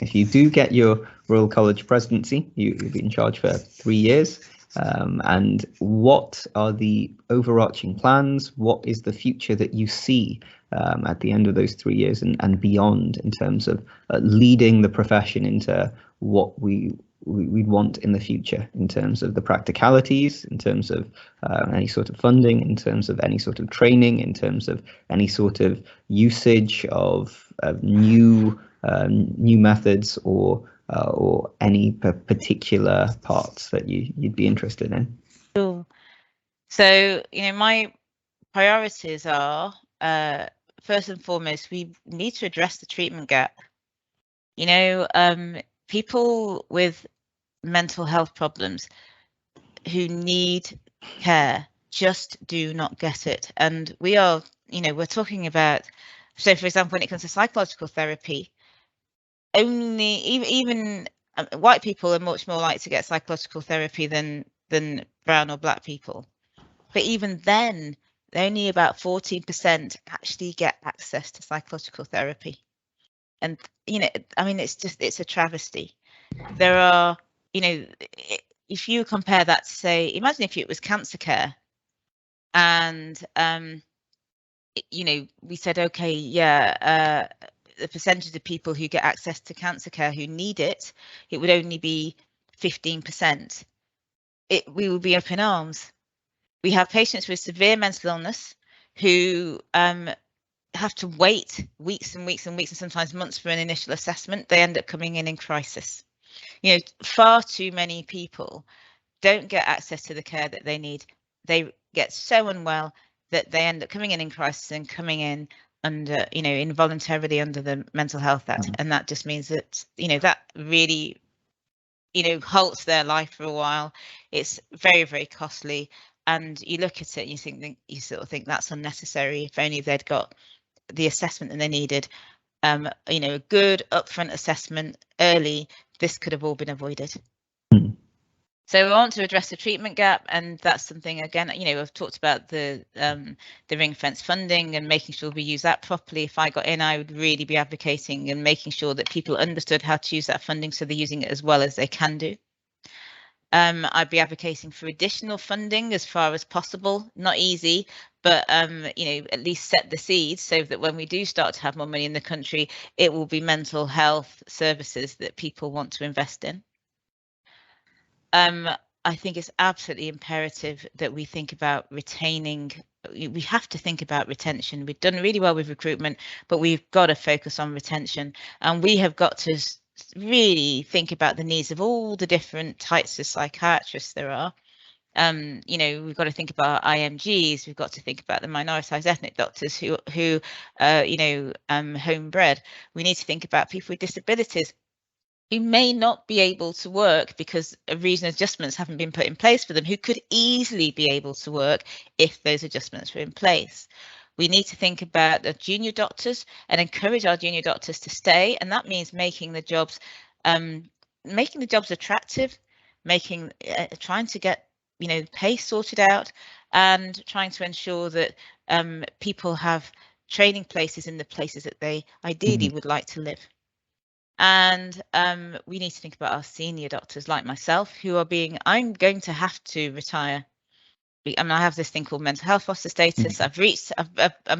if you do get your Royal College presidency, you'll be in charge for 3 years. And what are the overarching plans? What is the future that you see at the end of those 3 years and beyond, in terms of leading the profession into what we want in the future, in terms of the practicalities, in terms of any sort of funding, in terms of any sort of training, in terms of any sort of usage of new methods, or any particular parts that you'd be interested in? Sure. So, my priorities are, first and foremost, we need to address the treatment gap. People with mental health problems who need care just do not get it. And we are, we're talking about, so for example, when it comes to psychological therapy, only even white people are much more likely to get psychological therapy than brown or black people. But even then, only about 14% actually get access to psychological therapy. And, it's a travesty. There are, if you compare that to, say, imagine if it was cancer care, and, we said, okay, yeah, the percentage of people who get access to cancer care who need it, it would only be 15%. We would be up in arms. We have patients with severe mental illness who have to wait weeks and weeks and weeks, and sometimes months, for an initial assessment. They end up coming in crisis. Far too many people don't get access to the care that they need. They get so unwell that they end up coming in crisis and coming in under, involuntarily under the Mental Health Act. And that just means that, that really, halts their life for a while. It's very, very costly. And you look at it and you sort of think that's unnecessary. If only they'd got the assessment that they needed, a good upfront assessment early, this could have all been avoided. So we want to address the treatment gap, and that's something, again, I've talked about the ring fence funding and making sure we use that properly. If I got in, I would really be advocating and making sure that people understood how to use that funding, so they're using it as well as they can do. I'd be advocating for additional funding as far as possible. Not easy, but at least set the seeds so that when we do start to have more money in the country, it will be mental health services that people want to invest in. I think it's absolutely imperative that we think about retaining. We have to think about retention. We've done really well with recruitment, but we've got to focus on retention, and we have got to really think about the needs of all the different types of psychiatrists there are. We've got to think about IMGs. We've got to think about the minoritized ethnic doctors who homebred. We need to think about people with disabilities who may not be able to work because reasonable adjustments haven't been put in place for them, who could easily be able to work if those adjustments were in place. We need to think about the junior doctors and encourage our junior doctors to stay, and that means making the jobs attractive, trying to get pay sorted out, and trying to ensure that people have training places in the places that they ideally would like to live. And we need to think about our senior doctors like myself, who are I'm going to have to retire. I have this thing called mental health foster status. I'm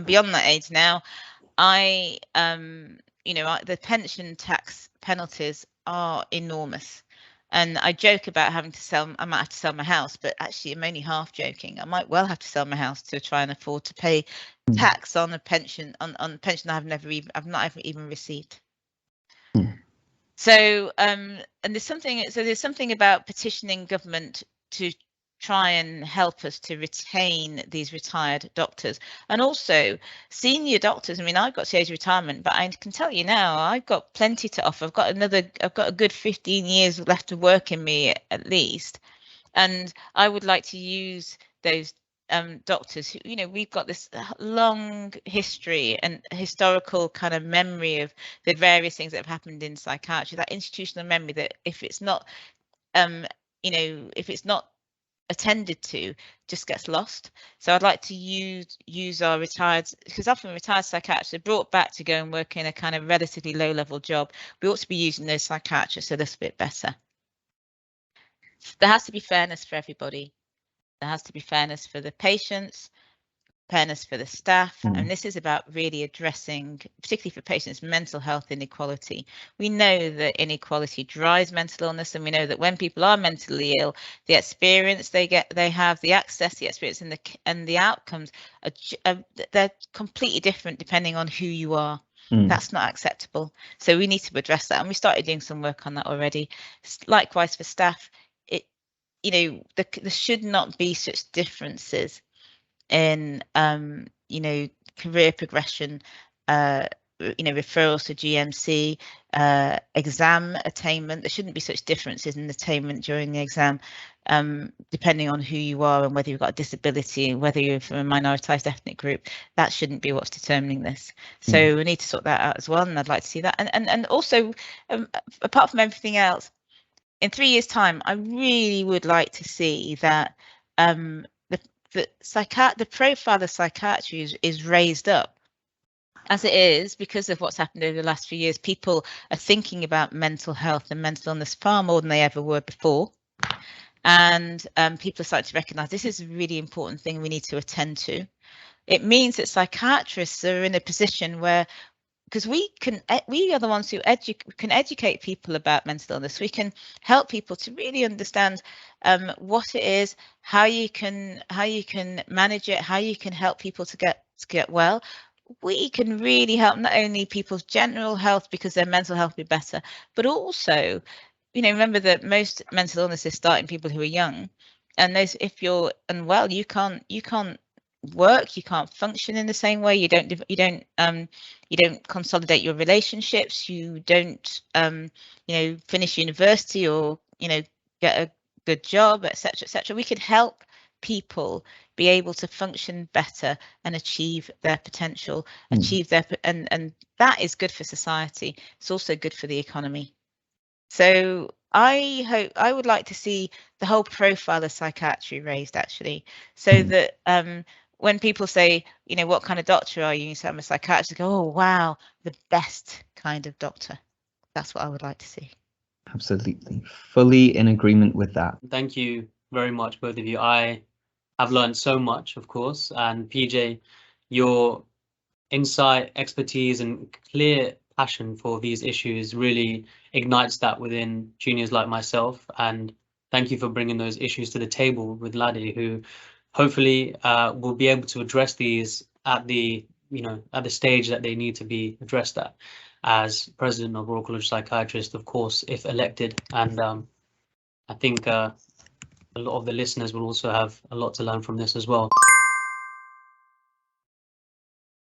beyond that age now. The pension tax penalties are enormous. And I joke about I might have to sell my house, but actually I'm only half joking. I might well have to sell my house to try and afford to pay tax on a pension, on pension I've not even received. So there's something about petitioning government to try and help us to retain these retired doctors, and also senior doctors. I've got to age of retirement, but I can tell you now, I've got plenty to offer. I've got a good 15 years left of work in me at least, and I would like to use those doctors who, we've got this long history and historical kind of memory of the various things that have happened in psychiatry, that institutional memory, that if it's not attended to just gets lost. So I'd like to use our retired, because often retired psychiatrists are brought back to go and work in a kind of relatively low level job. We ought to be using those psychiatrists a little bit better. There has to be fairness for everybody. There has to be fairness for the patients, fairness for the staff, and this is about really addressing, particularly for patients, mental health inequality. We know that inequality drives mental illness, and we know that when people are mentally ill, the experience they have, the access, the experience, and the outcomes they're completely different depending on who you are. That's not acceptable. So we need to address that, and we started doing some work on that already. Likewise for staff, there should not be such differences in career progression, referrals to GMC, exam attainment. There shouldn't be such differences in attainment during the exam, depending on who you are and whether you've got a disability, whether you're from a minoritized ethnic group. That shouldn't be what's determining this. So we need to sort that out as well, and I'd like to see that. And also, apart from everything else, in 3 years' time, I really would like to see that the profile of psychiatry is raised up. As it is, because of what's happened over the last few years, people are thinking about mental health and mental illness far more than they ever were before. And people are starting to recognise this is a really important thing we need to attend to. It means that psychiatrists are in a position where, because we are the ones who can educate people about mental illness. We can help people to really understand what it is, how you can manage it, how you can help people to get well. We can really help not only people's general health because their mental health will be better, but also, remember that most mental illnesses start in people who are young, and if you're unwell, you can't work, you can't function in the same way, you don't consolidate your relationships, you don't finish university or get a good job, etc., etc. We could help people be able to function better and achieve their potential, and that is good for society. It's also good for the economy. So I would like to see the whole profile of psychiatry raised, actually, so that when people say, what kind of doctor are you? You say, I'm a psychiatrist. Go, oh, wow, the best kind of doctor. That's what I would like to see. Absolutely. Fully in agreement with that. Thank you very much, both of you. I have learned so much, of course. And PJ, your insight, expertise, and clear passion for these issues really ignites that within juniors like myself. And thank you for bringing those issues to the table with Lade, who hopefully will be able to address these at the stage that they need to be addressed at, as president of Royal College of Psychiatrists, of course, if elected. And I think a lot of the listeners will also have a lot to learn from this as well.